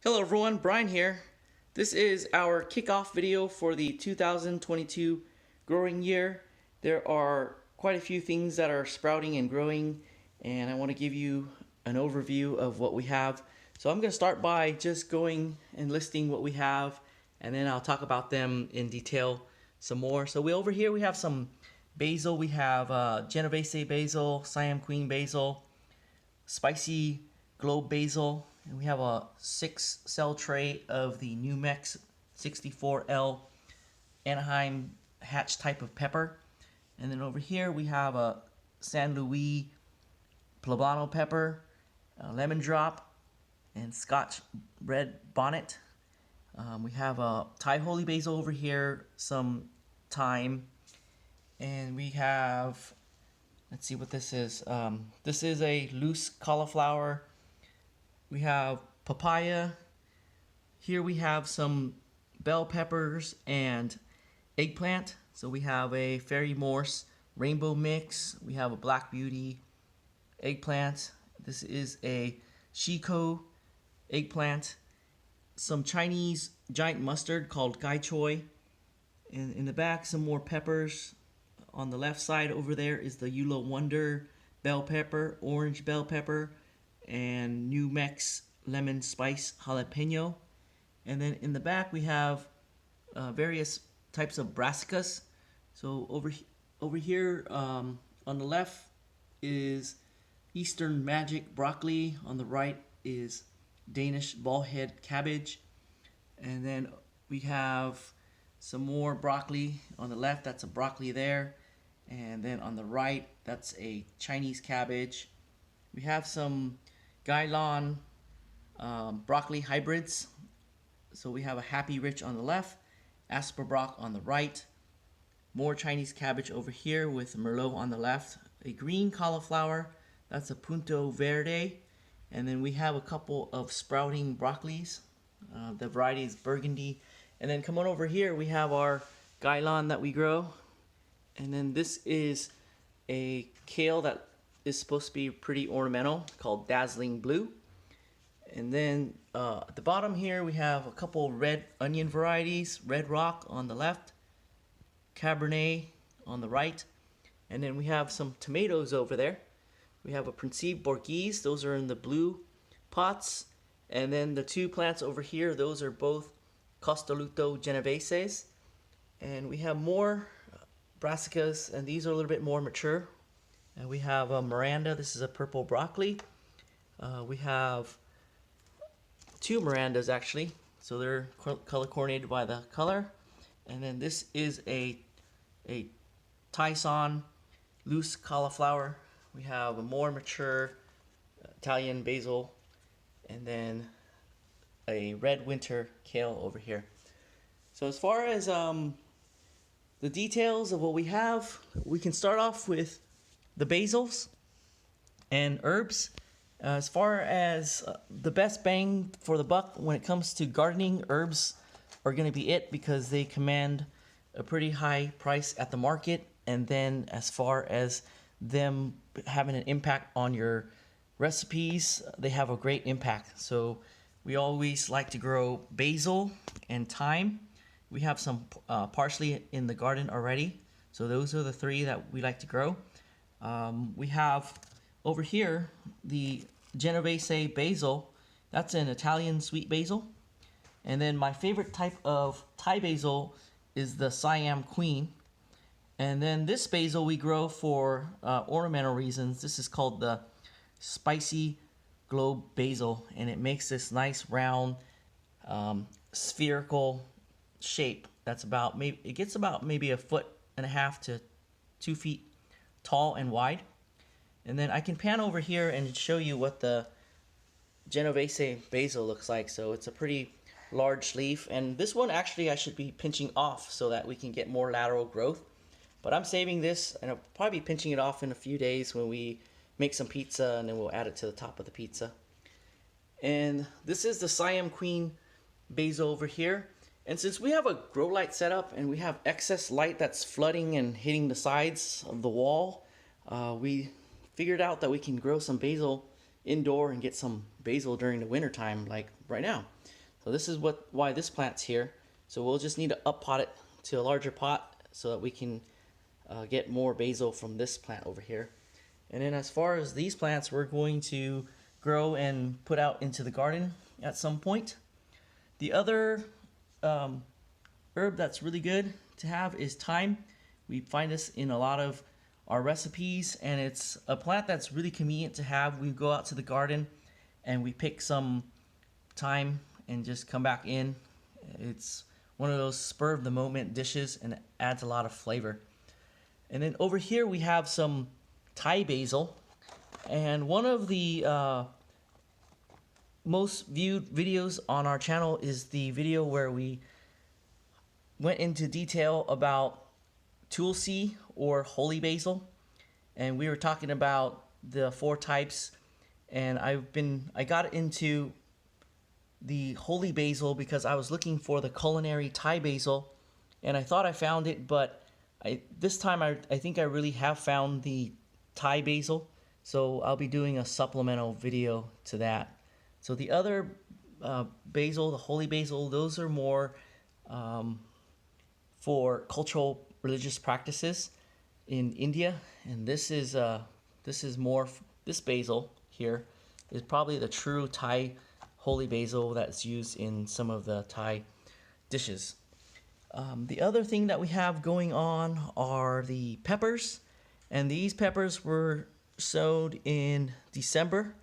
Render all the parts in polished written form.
Hello everyone, Brian here. This is our kickoff video for the 2022 growing year. There are quite a few things that are sprouting and growing, and I want to give you an overview of what we have. So I'm going to start by just going and listing what we have, and then I'll talk about them in detail some more. So over here we have some basil. We have Genovese basil, Siam queen basil, spicy globe basil, and we have a 6-cell tray of the New Mex 64L Anaheim hatch type of pepper. And then over here we have a San Luis poblano pepper, lemon drop, and Scotch red bonnet. We have a Thai holy basil over here, some thyme, and we have, let's see what this is. This is a loose cauliflower. We have papaya. Here we have some bell peppers and eggplant. So we have a Fairy Morse rainbow mix. We have a Black Beauty eggplant. This is a Shiko eggplant. Some Chinese giant mustard called Gai Choi. And in the back, some more peppers. On the left side over there is the Eula Wonder bell pepper, orange bell pepper, and New Mex lemon spice jalapeno. And then in the back we have various types of brassicas. So over here on the left is Eastern Magic broccoli. On the right is Danish ballhead cabbage. And then we have some more broccoli on the left. That's a broccoli there. And then on the right, that's a Chinese cabbage. We have some gailan broccoli hybrids. So we have a Happy Rich on the left, Asperbrock on the right, more Chinese cabbage over here with Merlot on the left, a green cauliflower, that's a Punto Verde, and then we have a couple of sprouting broccolis. The variety is Burgundy. And then come on over here, we have our gailan that we grow. And then this is a kale that is supposed to be pretty ornamental called Dazzling Blue. And then at the bottom here we have a couple red onion varieties, Red Rock on the left, Cabernet on the right. And then we have some tomatoes over there. We have a Principe Borghese, those are in the blue pots. And then the two plants over here, those are both Costoluto Genoveses. And we have more Brassicas, and these are a little bit more mature. And we have a Miranda, this is a purple broccoli. We have two Mirandas actually, so they're color coordinated by the color. And then this is a Tyson loose cauliflower. We have a more mature Italian basil, and then a red winter kale over here. So as far as the details of what we have, we can start off with the basils and herbs. As far as the best bang for the buck when it comes to gardening, herbs are going to be it because they command a pretty high price at the market. And then as far as them having an impact on your recipes, they have a great impact. So we always like to grow basil and thyme. We have some parsley in the garden already. So those are the three that we like to grow. We have over here the Genovese basil. That's an Italian sweet basil. And then my favorite type of Thai basil is the Siam queen. And then this basil we grow for ornamental reasons. This is called the spicy globe basil, and it makes this nice round spherical shape that's about it gets about maybe 1.5 to 2 feet tall and wide. And then I can pan over here and show you what the Genovese basil looks like. So it's a pretty large leaf, and this one actually I should be pinching off so that we can get more lateral growth. But I'm saving this, and I'll probably be pinching it off in a few days when we make some pizza, and then we'll add it to the top of the pizza. And this is the Siam Queen basil over here. And since we have a grow light setup and we have excess light that's flooding and hitting the sides of the wall, we figured out that we can grow some basil indoor and get some basil during the winter time, like right now. So this is why this plant's here. So we'll just need to up pot it to a larger pot so that we can get more basil from this plant over here. And then as far as these plants, we're going to grow and put out into the garden at some point. The other herb that's really good to have is thyme. We find this in a lot of our recipes, and it's a plant that's really convenient to have. We go out to the garden and we pick some thyme and just come back in. It's one of those spur of the moment dishes and it adds a lot of flavor. And then over here we have some Thai basil, and one of the most viewed videos on our channel is the video where we went into detail about tulsi or holy basil, and we were talking about the 4 types. And I got into the holy basil because I was looking for the culinary Thai basil, and I thought I found it, but this time I think I really have found the Thai basil, so I'll be doing a supplemental video to that. So the other basil, the holy basil, those are more for cultural religious practices in India, and this basil here is probably the true Thai holy basil that's used in some of the Thai dishes. The other thing that we have going on are the peppers, and these peppers were sowed in December,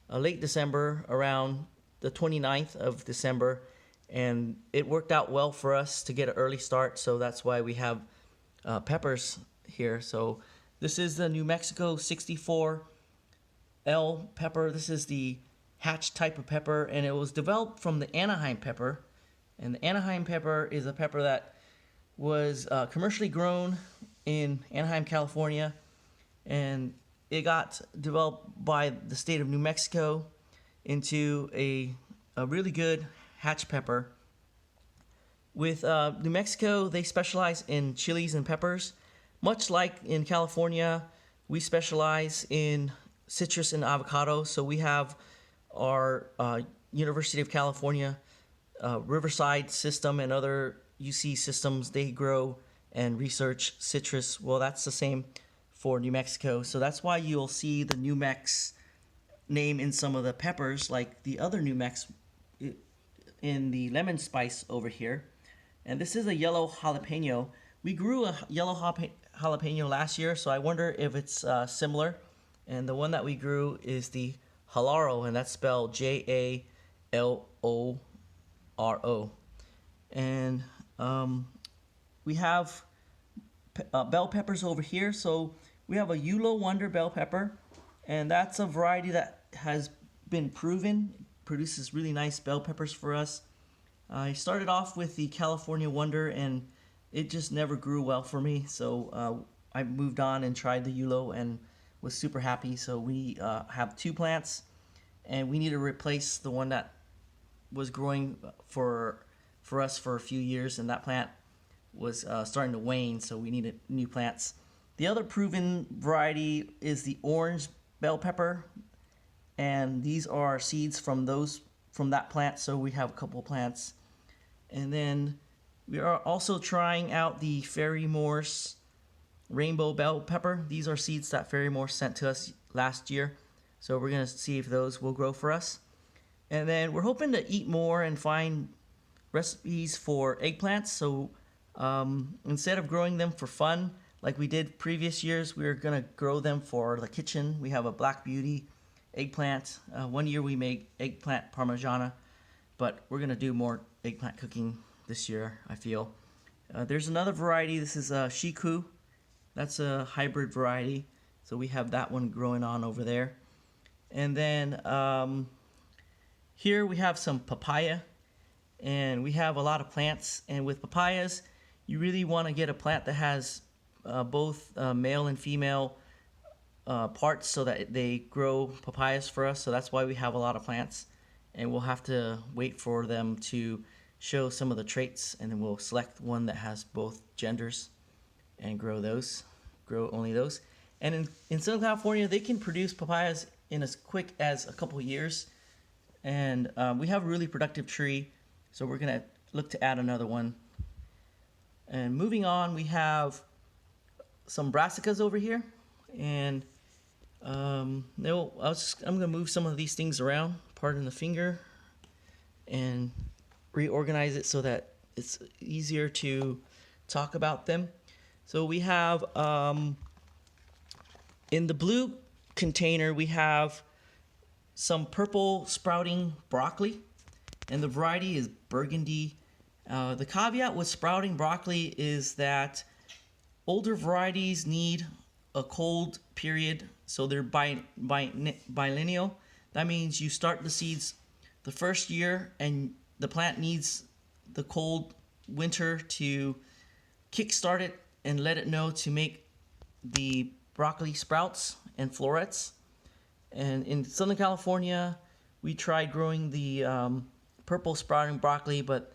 late December, around the 29th of December, and it worked out well for us to get an early start, so that's why we have peppers here. So this is the New Mexico 64L pepper. This is the hatch type of pepper, and it was developed from the Anaheim pepper. And the Anaheim pepper is a pepper that was commercially grown in Anaheim, California, and it got developed by the state of New Mexico into a really good hatch pepper. With New Mexico, they specialize in chilies and peppers. Much like in California, we specialize in citrus and avocado. So we have our University of California Riverside system and other UC systems. They grow and research citrus. Well, that's the same for New Mexico. So that's why you'll see the New Mex name in some of the peppers, like the other New Mex in the lemon spice over here. And this is a yellow jalapeno. We grew a yellow jalapeno last year, so I wonder if it's similar. And the one that we grew is the Jalaro, and that's spelled Jaloro. And we have bell peppers over here. So we have a Yulo Wonder bell pepper, and that's a variety that has been proven, produces really nice bell peppers for us. I started off with the California Wonder, and it just never grew well for me, so I moved on and tried the Yulo and was super happy. So we have 2 plants, and we need to replace the one that was growing for us for a few years, and that plant was starting to wane, so we needed new plants. The other proven variety is the orange bell pepper, and these are seeds from that plant, so we have a couple plants. And then we are also trying out the Fairy Morse rainbow bell pepper. These are seeds that Fairy Morse sent to us last year, so we're going to see if those will grow for us. And then we're hoping to eat more and find recipes for eggplants. So instead of growing them for fun like we did previous years, we're going to grow them for the kitchen. We have a Black Beauty eggplant. One year we made eggplant parmigiana, but we're going to do more eggplant cooking this year, I feel. There's another variety. This is Shiku. That's a hybrid variety. So we have that one growing on over there. And then here we have some papaya. And we have a lot of plants. And with papayas, you really want to get a plant that has both male and female parts so that they grow papayas for us. So that's why we have a lot of plants. And we'll have to wait for them to show some of the traits, and then we'll select one that has both genders and grow only those. And in Southern California, they can produce papayas in as quick as a couple years. And we have a really productive tree, so we're going to look to add another one. And moving on, we have some Brassicas over here. And I'm going to move some of these things around, pardon the finger, and reorganize it so that it's easier to talk about them. So we have, in the blue container, we have some purple sprouting broccoli, and the variety is burgundy. The caveat with sprouting broccoli is that older varieties need a cold period, so they're biennial. That means you start the seeds the first year, and the plant needs the cold winter to kickstart it and let it know to make the broccoli sprouts and florets. And in Southern California, we tried growing the purple sprouting broccoli, but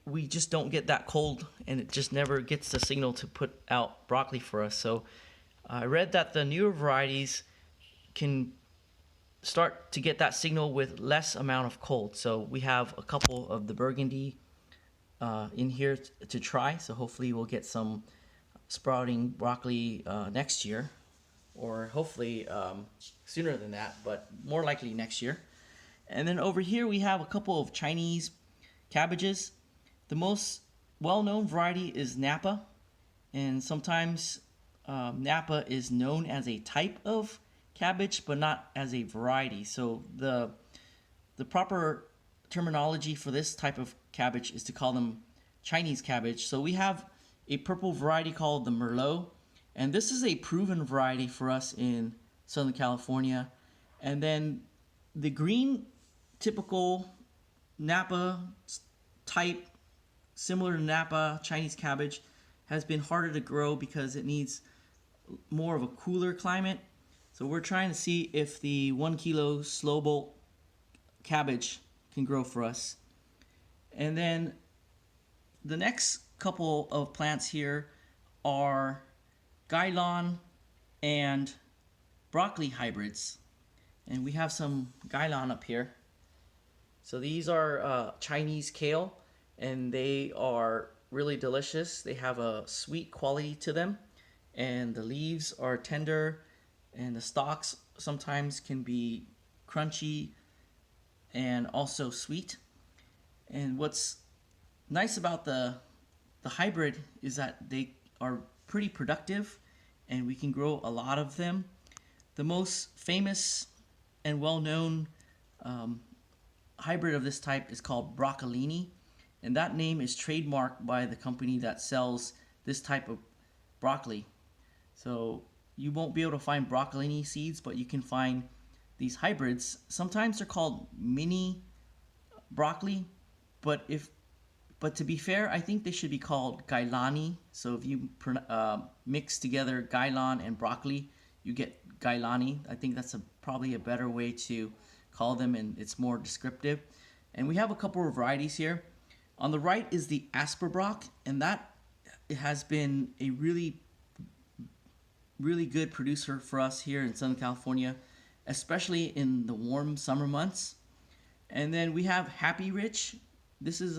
we just don't get that cold, and it just never gets the signal to put out broccoli for us. So I read that the newer varieties can start to get that signal with less amount of cold. So we have a couple of the burgundy in here to try. So hopefully we'll get some sprouting broccoli next year, or hopefully sooner than that, but more likely next year. And then over here we have a couple of Chinese cabbages. The most well-known variety is Napa, and sometimes Napa is known as a type of cabbage, but not as a variety. So the proper terminology for this type of cabbage is to call them Chinese cabbage. So we have a purple variety called the Merlot, and this is a proven variety for us in Southern California. And then the green, typical Napa type, similar to Napa Chinese cabbage, has been harder to grow because it needs more of a cooler climate. So we're trying to see if the 1 kilo slow bolt cabbage can grow for us. And then the next couple of plants here are gailan and broccoli hybrids. And we have some gailan up here. So these are Chinese kale, and they are really delicious. They have a sweet quality to them, and the leaves are tender, and the stalks sometimes can be crunchy and also sweet. And what's nice about the hybrid is that they are pretty productive, and we can grow a lot of them. The most famous and well-known hybrid of this type is called Broccolini, and that name is trademarked by the company that sells this type of broccoli. So you won't be able to find broccolini seeds, but you can find these hybrids. Sometimes they're called mini broccoli, but to be fair, I think they should be called gailani. So if you mix together gailan and broccoli, you get gailani. I think that's probably a better way to call them, and it's more descriptive. And we have a couple of varieties here. On the right is the Asperbrock, and that has been a really good producer for us here in Southern California, especially in the warm summer months. And then we have Happy Rich. This is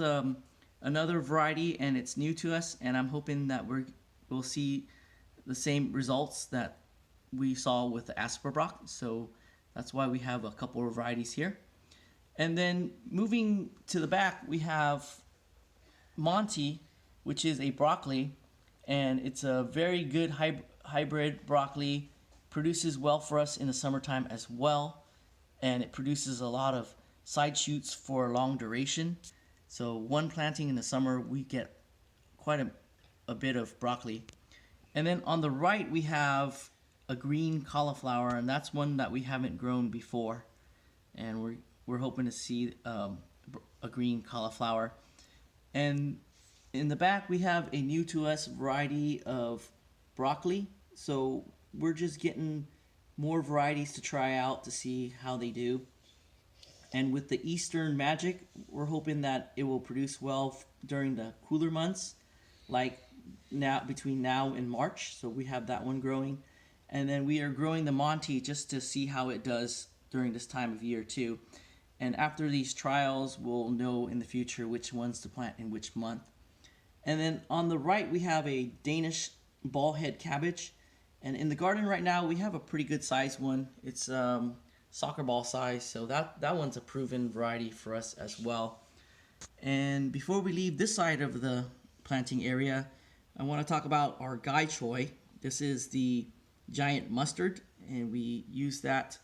another variety, and it's new to us, and I'm hoping that we'll see the same results that we saw with the Asperbrock. So that's why we have a couple of varieties here. And then moving to the back, we have Monty, which is a broccoli, and it's a very good hybrid broccoli. Produces well for us in the summertime as well, and it produces a lot of side shoots for long duration. So one planting in the summer, we get quite a bit of broccoli. And then on the right, we have a green cauliflower, and that's one that we haven't grown before, and we're hoping to see a green cauliflower. And in the back, we have a new to us variety of broccoli. So we're just getting more varieties to try out to see how they do. And with the Eastern Magic, we're hoping that it will produce well during the cooler months, like now between now and March. So we have that one growing. And then we are growing the Monty just to see how it does during this time of year too. And after these trials, we'll know in the future which ones to plant in which month. And then on the right, we have a Danish ball head cabbage. And in the garden right now, we have a pretty good size one. It's soccer ball size, so that one's a proven variety for us as well. And before we leave this side of the planting area, I want to talk about our Gai Choi. This is the giant mustard, and we use that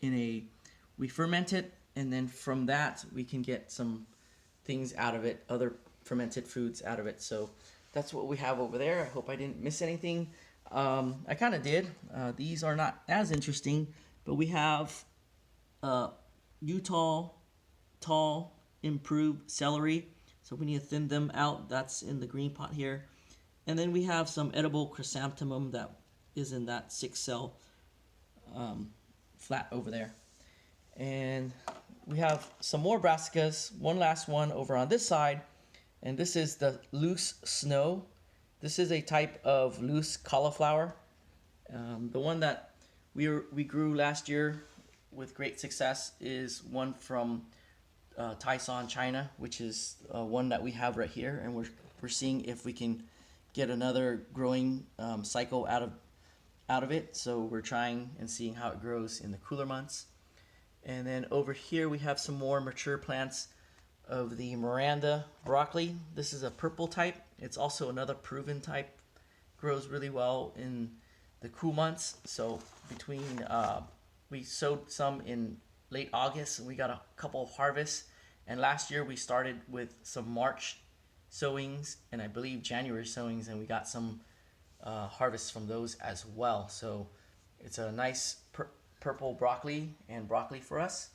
we ferment it, and then from that we can get some things out of it, other fermented foods out of it. So that's what we have over there. I hope I didn't miss anything. I kind of did. These are not as interesting, but we have Utah tall improved celery. So we need to thin them out. That's in the green pot here. And then we have some edible chrysanthemum that is in that 6-cell flat over there. And we have some more brassicas, one last one over on this side. And this is the loose snow. This is a type of loose cauliflower. The one that we grew last year with great success is one from Thyme, China, which is one that we have right here, and we're seeing if we can get another growing cycle out of it. So we're trying and seeing how it grows in the cooler months. And then over here we have some more mature plants of the Miranda Broccoli. This is a purple type. It's also another proven type. Grows really well in the cool months. So we sowed some in late August, and we got a couple of harvests. And last year we started with some March sowings and I believe January sowings, and we got some harvests from those as well. So it's a nice purple broccoli for us.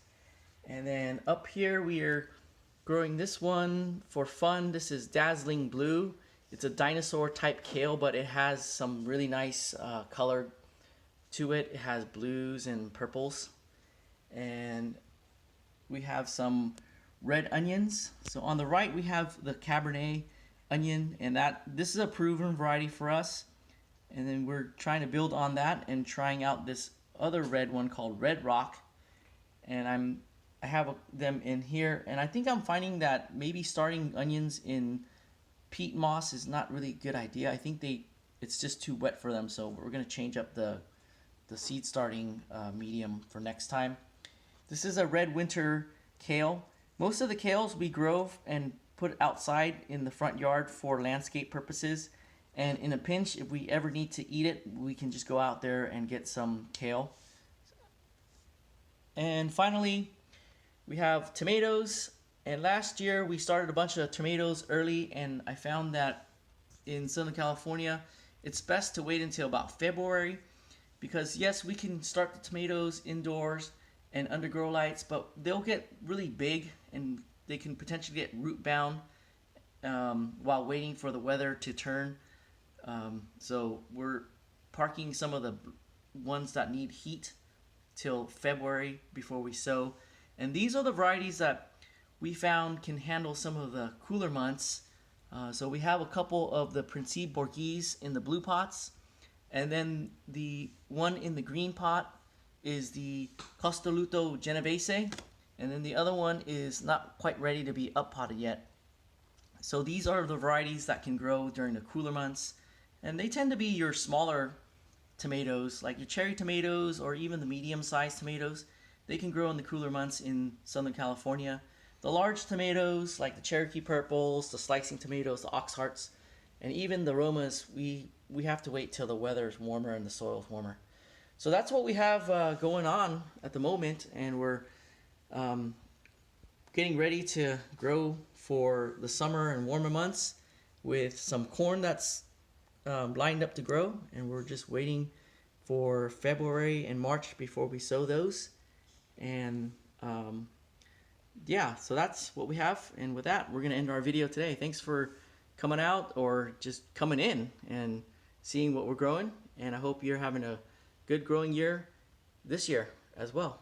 And then up here we are growing this one for fun. This is Dazzling Blue. It's a dinosaur type kale, but it has some really nice color to it. It has blues and purples. And we have some red onions. So on the right we have the Cabernet onion, and this is a proven variety for us. And then we're trying to build on that and trying out this other red one called Red Rock. And I have them in here, and I think I'm finding that maybe starting onions in peat moss is not really a good idea. I think it's just too wet for them, so we're going to change up the seed starting medium for next time. This is a red winter kale. Most of the kales we grow and put outside in the front yard for landscape purposes, and in a pinch, if we ever need to eat it, we can just go out there and get some kale. And finally, we have tomatoes, and last year we started a bunch of tomatoes early, and I found that in Southern California it's best to wait until about February, because yes, we can start the tomatoes indoors and under grow lights, but they'll get really big and they can potentially get root bound while waiting for the weather to turn. So we're parking some of the ones that need heat till February before we sow. And these are the varieties that we found can handle some of the cooler months. So we have a couple of the Principe Borghese in the blue pots. And then the one in the green pot is the Costoluto Genovese. And then the other one is not quite ready to be up potted yet. So these are the varieties that can grow during the cooler months. And they tend to be your smaller tomatoes, like your cherry tomatoes or even the medium-sized tomatoes. They can grow in the cooler months in Southern California. The large tomatoes, like the Cherokee Purples, the slicing tomatoes, the Ox Hearts, and even the Romas, we have to wait till the weather is warmer and the soil is warmer. So that's what we have going on at the moment, and we're getting ready to grow for the summer and warmer months with some corn that's lined up to grow, and we're just waiting for February and March before we sow those. And yeah, so that's what we have, and with that we're going to end our video today. Thanks for coming out or just coming in and seeing what we're growing, and I hope you're having a good growing year this year as well.